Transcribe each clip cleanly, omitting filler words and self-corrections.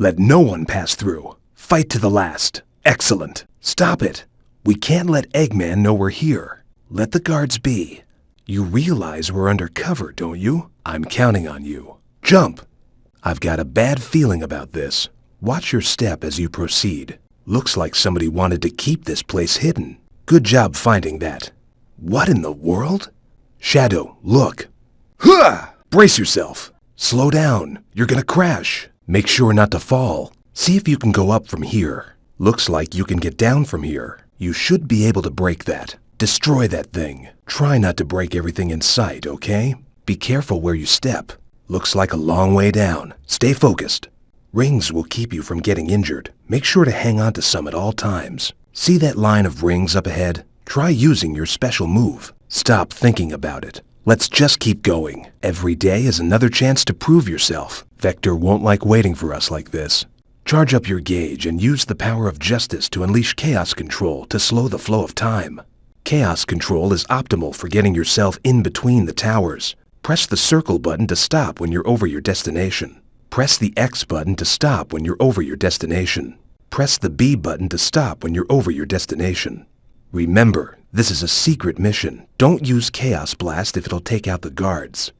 Let no one pass through. Fight to the last. Excellent. Stop it. We can't let Eggman know we're here. Let the guards be. You realize we're under cover, don't you? I'm counting on you. Jump! I've got a bad feeling about this. Watch your step as you proceed. Looks like somebody wanted to keep this place hidden. Good job finding that. What in the world? Shadow, look. Huh! Brace yourself. Slow down. You're gonna crash. Make sure not to fall. See if you can go up from here. Looks like you can get down from here. You should be able to break that. Destroy that thing. Try not to break everything in sight, okay? Be careful where you step. Looks like a long way down. Stay focused. Rings will keep you from getting injured. Make sure to hang on to some at all times. See that line of rings up ahead? Try using your special move. Stop thinking about it. Let's just keep going. Every day is another chance to prove yourself. Vector won't like waiting for us like this. Charge up your gauge and use the power of justice to unleash chaos control to slow the flow of time. Chaos control is optimal for getting yourself in between the towers. Press the circle button to stop when you're over your destination. Press the X button to stop when you're over your destination. Press the B button to stop when you're over your destination. Remember, this is a secret mission. Don't use Chaos Blast if it'll take out the guards.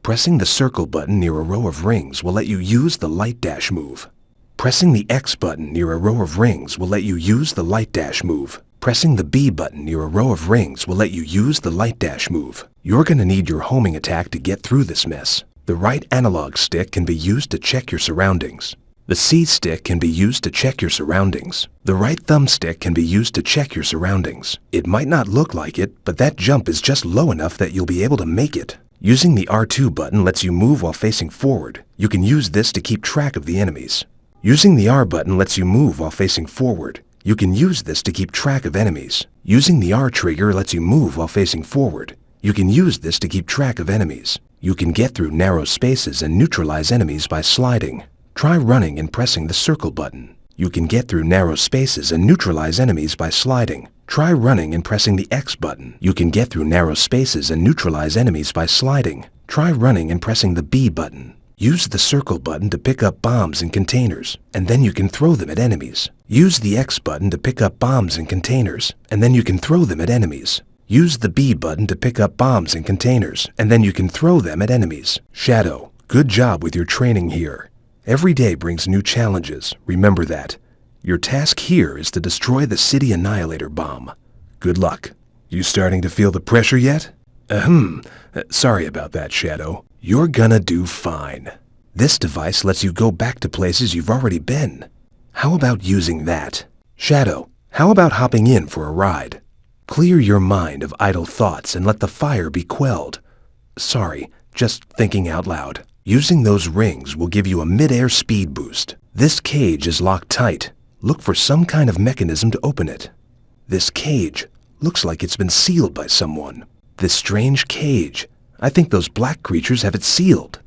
Pressing the circle button near a row of rings will let you use the light dash move. Pressing the X button near a row of rings will let you use the light dash move. Pressing the B button near a row of rings will let you use the light dash move. You're going to need your homing attack to get through this mess. The right analog stick can be used to check your surroundings. The C stick can be used to check your surroundings. The right thumbstick can be used to check your surroundings. It might not look like it, but that jump is just low enough that you'll be able to make it. Using the R2 button lets you move while facing forward. You can use this to keep track of the enemies. Using the R button lets you move while facing forward. You can use this to keep track of enemies. Using the R trigger lets you move while facing forward. You can use this to keep track of enemies. You can get through narrow spaces and neutralize enemies by sliding. Try running and pressing the circle button. You can get through narrow spaces and neutralize enemies by sliding. Try running and pressing the X button. You can get through narrow spaces and neutralize enemies by sliding. Try running and pressing the B button. Use the circle button to pick up bombs and containers, and then you can throw them at enemies. Use the X button to pick up bombs and containers, and then you can throw them at enemies. Use the B button to pick up bombs and containers, and then you can throw them at enemies. Shadow, good job with your training here. Every day brings new challenges, remember that. Your task here is to destroy the City Annihilator bomb. Good luck. You starting to feel the pressure yet? Sorry about that, Shadow. You're gonna do fine. This device lets you go back to places you've already been. How about using that? Shadow, how about hopping in for a ride? Clear your mind of idle thoughts and let the fire be quelled. Sorry, just thinking out loud. Using those rings will give you a mid-air speed boost. This cage is locked tight. Look for some kind of mechanism to open it. This cage looks like it's been sealed by someone. This strange cage. I think those black creatures have it sealed.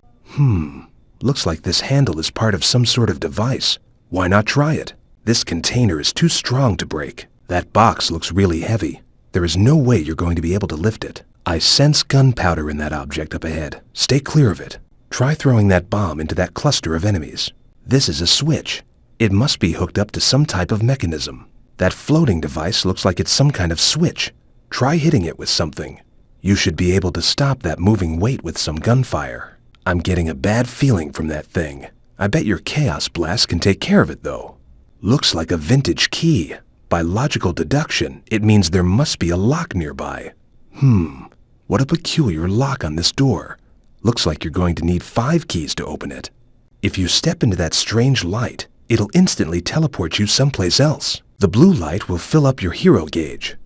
Looks like this handle is part of some sort of device. Why not try it? This container is too strong to break. That box looks really heavy. There is no way you're going to be able to lift it. I sense gunpowder in that object up ahead. Stay clear of it. Try throwing that bomb into that cluster of enemies. This is a switch. It must be hooked up to some type of mechanism. That floating device looks like it's some kind of switch. Try hitting it with something. You should be able to stop that moving weight with some gunfire. I'm getting a bad feeling from that thing. I bet your Chaos Blast can take care of it, though. Looks like a vintage key. By logical deduction, it means there must be a lock nearby. What a peculiar lock on this door. Looks like you're going to need 5 keys to open it. If you step into that strange light, it'll instantly teleport you someplace else. The blue light will fill up your hero gauge.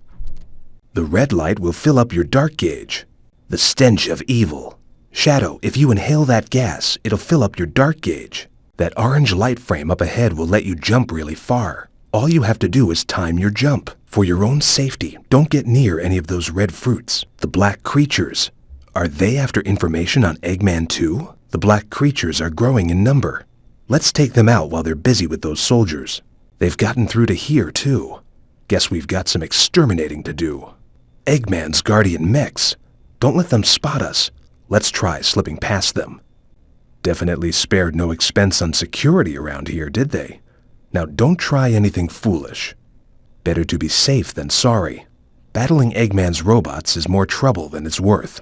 The red light will fill up your dark gauge. The stench of evil. Shadow, if you inhale that gas, it'll fill up your dark gauge. That orange light frame up ahead will let you jump really far. All you have to do is time your jump. For your own safety, don't get near any of those red fruits. The black creatures. Are they after information on Eggman too? The black creatures are growing in number. Let's take them out while they're busy with those soldiers. They've gotten through to here too. Guess we've got some exterminating to do. Eggman's guardian mechs. Don't let them spot us. Let's try slipping past them. Definitely spared no expense on security around here, did they? Now don't try anything foolish. Better to be safe than sorry. Battling Eggman's robots is more trouble than it's worth.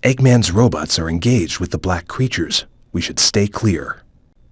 Eggman's robots are engaged with the black creatures. We should stay clear.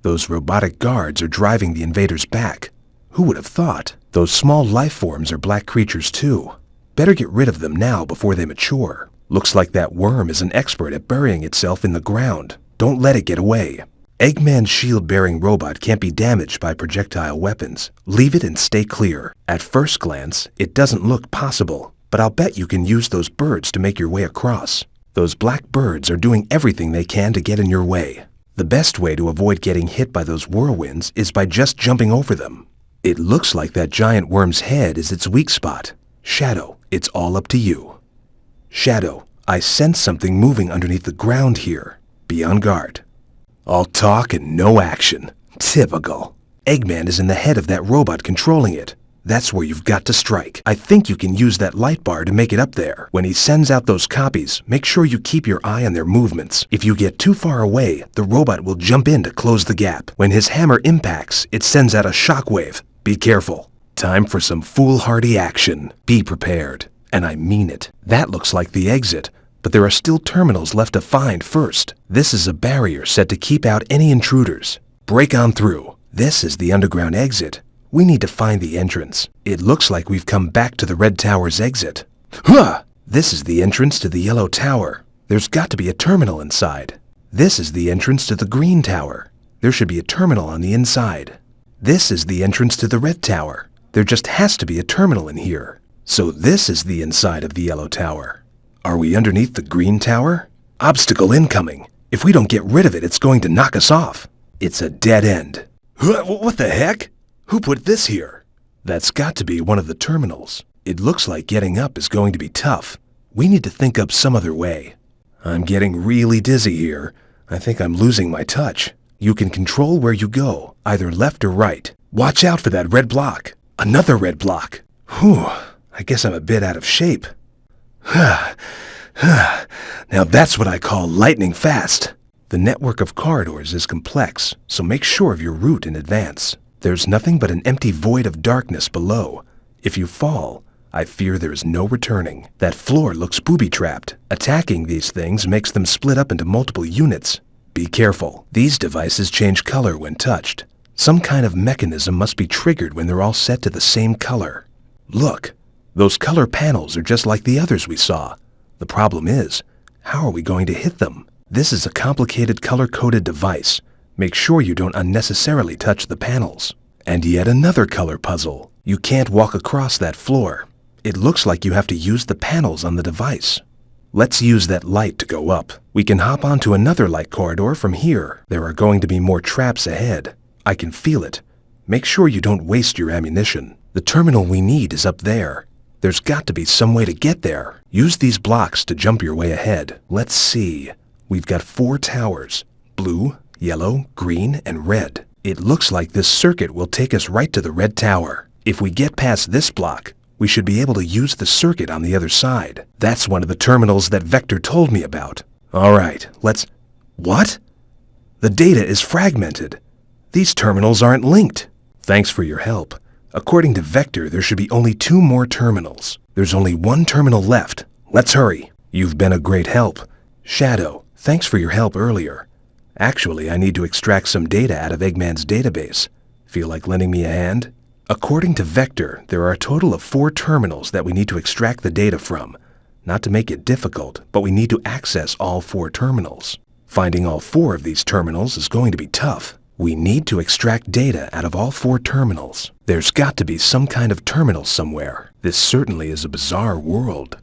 Those robotic guards are driving the invaders back. Who would have thought? Those small life forms are black creatures too. Better get rid of them now before they mature. Looks like that worm is an expert at burying itself in the ground. Don't let it get away. Eggman's shield-bearing robot can't be damaged by projectile weapons. Leave it and stay clear. At first glance, it doesn't look possible, but I'll bet you can use those birds to make your way across. Those black birds are doing everything they can to get in your way. The best way to avoid getting hit by those whirlwinds is by just jumping over them. It looks like that giant worm's head is its weak spot. Shadow, it's all up to you. Shadow, I sense something moving underneath the ground here. Be on guard. All talk and no action. Typical. Eggman is in the head of that robot controlling it. That's where you've got to strike. I think you can use that light bar to make it up there. When he sends out those copies, make sure you keep your eye on their movements. If you get too far away, the robot will jump in to close the gap. When his hammer impacts, it sends out a shockwave. Be careful. Time for some foolhardy action. Be prepared. And I mean it. That looks like the exit, but there are still terminals left to find first. This is a barrier set to keep out any intruders. Break on through. This is the underground exit. We need to find the entrance. It looks like we've come back to the Red Tower's exit. Huh! This is the entrance to the Yellow Tower. There's got to be a terminal inside. This is the entrance to the Green Tower. There should be a terminal on the inside. This is the entrance to the Red Tower. There just has to be a terminal in here. So this is the inside of the Yellow Tower. Are we underneath the Green Tower? Obstacle incoming. If we don't get rid of it, it's going to knock us off. It's a dead end. What the heck? Who put this here? That's got to be one of the terminals. It looks like getting up is going to be tough. We need to think up some other way. I'm getting really dizzy here. I think I'm losing my touch. You can control where you go, either left or right. Watch out for that red block. Another red block. Whew, I guess I'm a bit out of shape. Now that's what I call lightning fast. The network of corridors is complex, so make sure of your route in advance. There's nothing but an empty void of darkness below. If you fall, I fear there is no returning. That floor looks booby-trapped. Attacking these things makes them split up into multiple units. Be careful. These devices change color when touched. Some kind of mechanism must be triggered when they're all set to the same color. Look, those color panels are just like the others we saw. The problem is, how are we going to hit them? This is a complicated color-coded device. Make sure you don't unnecessarily touch the panels. And yet another color puzzle. You can't walk across that floor. It looks like you have to use the panels on the device. Let's use that light to go up. We can hop onto another light corridor from here. There are going to be more traps ahead. I can feel it. Make sure you don't waste your ammunition. The terminal we need is up there. There's got to be some way to get there. Use these blocks to jump your way ahead. Let's see. We've got 4 towers. Blue, yellow, green, and red. It looks like this circuit will take us right to the Red Tower. If we get past this block, we should be able to use the circuit on the other side. That's one of the terminals that Vector told me about. All right, let's... What? The data is fragmented. These terminals aren't linked. Thanks for your help. According to Vector, there should be only 2 more terminals. There's only 1 terminal left. Let's hurry. You've been a great help. Shadow, thanks for your help earlier. Actually, I need to extract some data out of Eggman's database. Feel like lending me a hand? According to Vector, there are a total of 4 terminals that we need to extract the data from. Not to make it difficult, but we need to access all 4 terminals. Finding all 4 of these terminals is going to be tough. We need to extract data out of all 4 terminals. There's got to be some kind of terminal somewhere. This certainly is a bizarre world.